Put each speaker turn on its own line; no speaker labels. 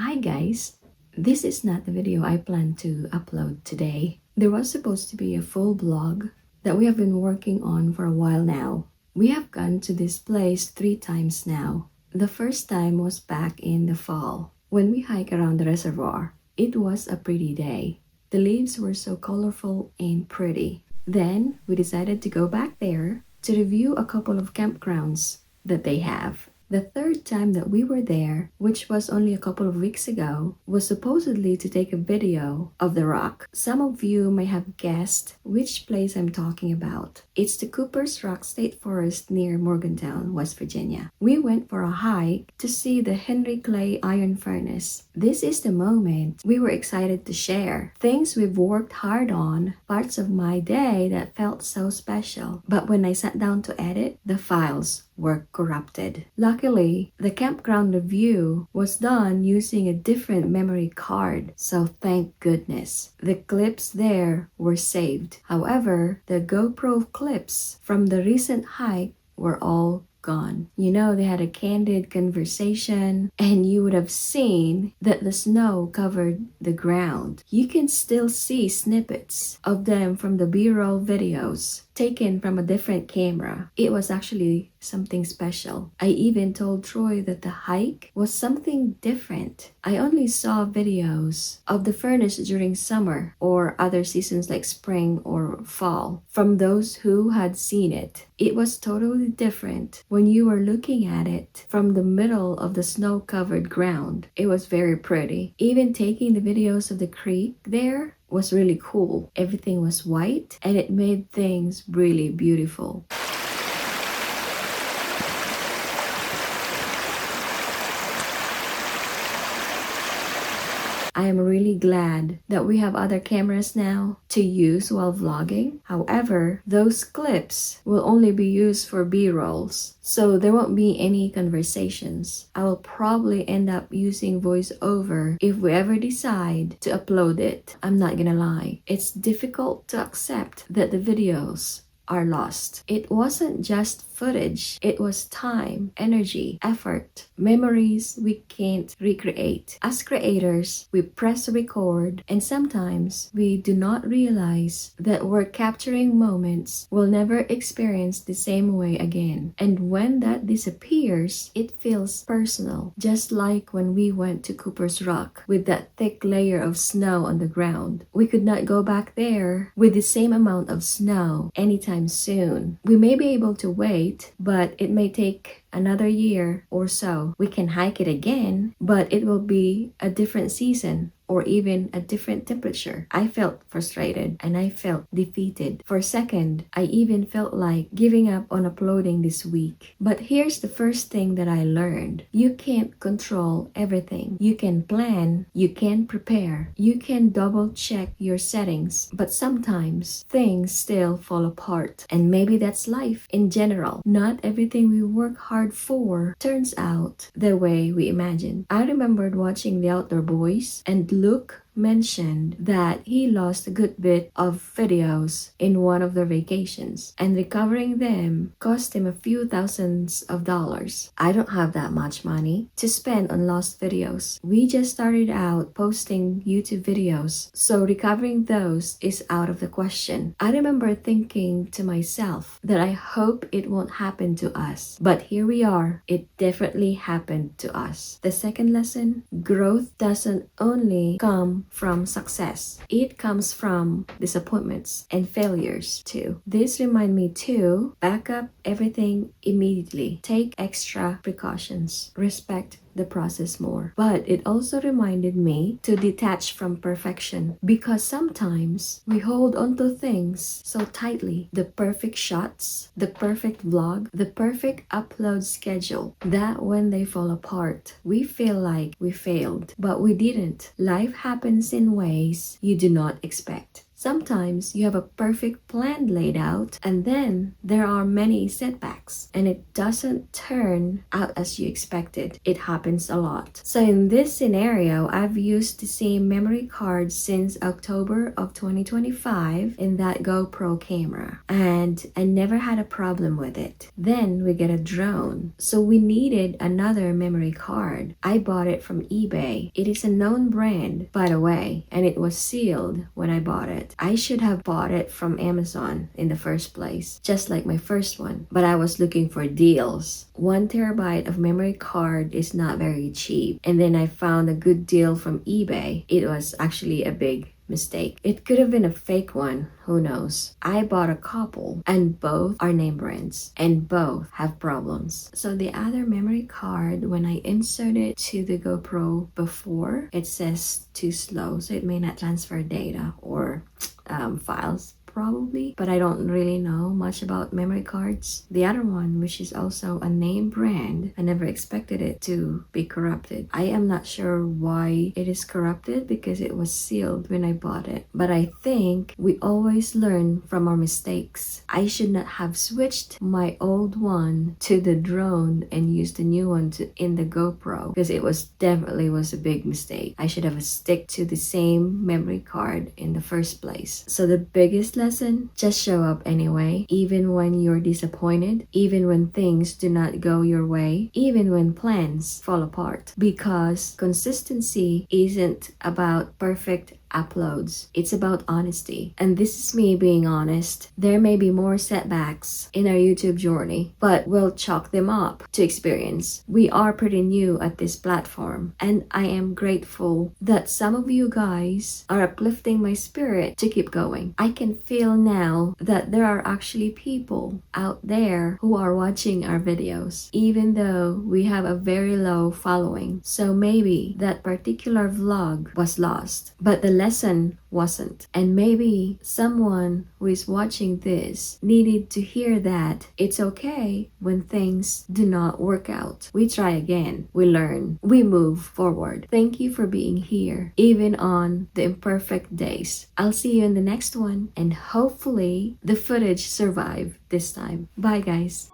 Hi guys! This is not the video I plan to upload today. There was supposed to be a full vlog that we have been working on for a while now. We have gone to this place 3 times now. The first time was back in the fall when we hiked around the reservoir. It was a pretty day. The leaves were so colorful and pretty. Then we decided to go back there to review a couple of campgrounds that they have. The third time that we were there, which was only a couple of weeks ago, was supposedly to take a video of the rock. Some of you may have guessed which place I'm talking about. It's the Cooper's Rock State Forest near Morgantown, West Virginia. We went for a hike to see the Henry Clay Iron Furnace. This is the moment we were excited to share. Things we've worked hard on, parts of my day that felt so special. But when I sat down to edit, the files were corrupted. Luckily, the campground review was done using a different memory card, so thank goodness. The clips there were saved. However, the GoPro clips from the recent hike were all gone. You know, they had a candid conversation and you would have seen that the snow covered the ground. You can still see snippets of them from the B-roll videos taken from a different camera. It was actually something special. I even told Troy that the hike was something different. I only saw videos of the furnace during summer or other seasons like spring or fall from those who had seen it. It was totally different when you were looking at it from the middle of the snow-covered ground. It was very pretty. Even taking the videos of the creek there was really cool. Everything was white and it made things really beautiful. I am really glad that we have other cameras now to use while vlogging. However, those clips will only be used for B-rolls, so there won't be any conversations. I will probably end up using voiceover if we ever decide to upload it. I'm not gonna lie, it's difficult to accept that the videos are lost. It wasn't just footage, it was time, energy, effort, memories we can't recreate. As creators, we press record and sometimes we do not realize that we're capturing moments we'll never experience the same way again. And when that disappears, it feels personal, just like when we went to Cooper's Rock with that thick layer of snow on the ground. We could not go back there with the same amount of snow anytime soon. We may be able to wait, but it may take another year or so. We can hike it again, but it will be a different season or even a different temperature. I felt frustrated and I felt defeated. For a second, I even felt like giving up on uploading this week. But here's the first thing that I learned. You can't control everything. You can plan, you can prepare, you can double check your settings, but sometimes things still fall apart. And maybe that's life in general. Not everything we work hard for turns out the way we imagined. I remembered watching The Outdoor Boys and Luke mentioned that he lost a good bit of videos in one of their vacations and recovering them cost him a few thousands of dollars. I don't have that much money to spend on lost videos. We just started out posting YouTube videos, so recovering those is out of the question. I remember thinking to myself that I hope it won't happen to us, but here we are. It definitely happened to us. The second lesson, growth doesn't only come from success. It comes from disappointments and failures too. This reminds me to back up everything immediately. Take extra precautions. Respect the process more. But it also reminded me to detach from perfection because sometimes we hold onto things so tightly. The perfect shots, the perfect vlog, the perfect upload schedule, that when they fall apart, we feel like we failed, but we didn't. Life happens in ways you do not expect. Sometimes you have a perfect plan laid out and then there are many setbacks and it doesn't turn out as you expected. It happens a lot. So in this scenario, I've used the same memory card since October of 2025 in that GoPro camera and I never had a problem with it. Then we get a drone. So we needed another memory card. I bought it from eBay. It is a known brand, by the way, and it was sealed when I bought it. I should have bought it from Amazon in the first place, just like my first one. But I was looking for deals. 1 terabyte of memory card is not very cheap. And then I found a good deal from eBay. It was actually a big mistake. It could have been a fake one, who knows. I bought a couple and both are name brands and both have problems. So the other memory card, when I insert it to the GoPro before, it says too slow, so it may not transfer data or files probably, but I don't really know much about memory cards. The other one, which is also a name brand, I never expected it to be corrupted. I am not sure why it is corrupted because it was sealed when I bought it, but I think we always learn from our mistakes. I should not have switched my old one to the drone and used the new one in the GoPro because it was definitely was a big mistake. I should have stick to the same memory card in the first place. So the biggest lesson, just show up anyway, even when you're disappointed, even when things do not go your way, even when plans fall apart, because consistency isn't about perfect uploads. It's about honesty. And this is me being honest. There may be more setbacks in our YouTube journey, but we'll chalk them up to experience. We are pretty new at this platform, and I am grateful that some of you guys are uplifting my spirit to keep going. I can feel now that there are actually people out there who are watching our videos, even though we have a very low following. So maybe that particular vlog was lost, but the lesson wasn't. And maybe someone who is watching this needed to hear that it's okay when things do not work out. We try again, we learn, we move forward. Thank you for being here, even on the imperfect days. I'll see you in the next one, and hopefully the footage survived this time. Bye guys.